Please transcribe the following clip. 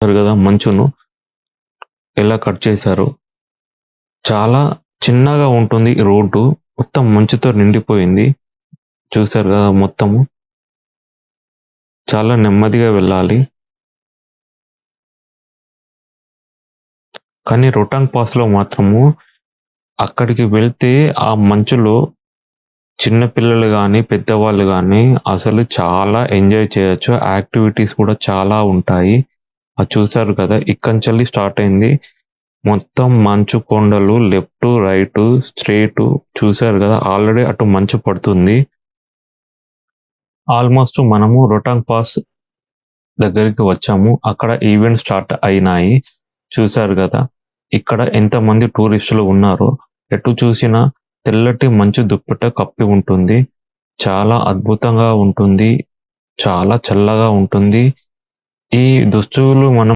చూసారు కదా మంచును ఎలా కట్ చేశారో. చాలా చిన్నగా ఉంటుంది ఈ రోడ్డు. మొత్తం మంచుతో నిండిపోయింది. చూసారు కదా మొత్తము. చాలా నెమ్మదిగా వెళ్ళాలి. కానీ రొటాంగ్ పాస్‌లో మాత్రము అక్కడికి వెళ్తే ఆ మంచులో చిన్న పిల్లలు గానీ, పెద్దవాళ్ళు గానీ అసలు చాలా ఎంజాయ్ చేయొచ్చు. యాక్టివిటీస్ కూడా చాలా ఉంటాయి. అది చూసారు కదా! ఇక్కడ్నుంచెల్లి స్టార్ట్ అయింది. మొత్తం మంచు కొండలు లెఫ్టు, రైటు, స్ట్రెయిటు చూసారు కదా! ఆల్రెడీ అటు మంచు పడుతుంది. ఆల్మోస్ట్ మనము రొటాంగ్ పాస్ దగ్గరికి వచ్చాము. అక్కడ ఈవెంట్ స్టార్ట్ అయినాయి. చూసారు కదా! ఇక్కడ ఎంతమంది టూరిస్టులు ఉన్నారో. ఎటు చూసినా తెల్లటి మంచు దుప్పట కప్పి ఉంటుంది. చాలా అద్భుతంగా ఉంటుంది. చాలా చల్లగా ఉంటుంది. ఈ దుస్తులు మనం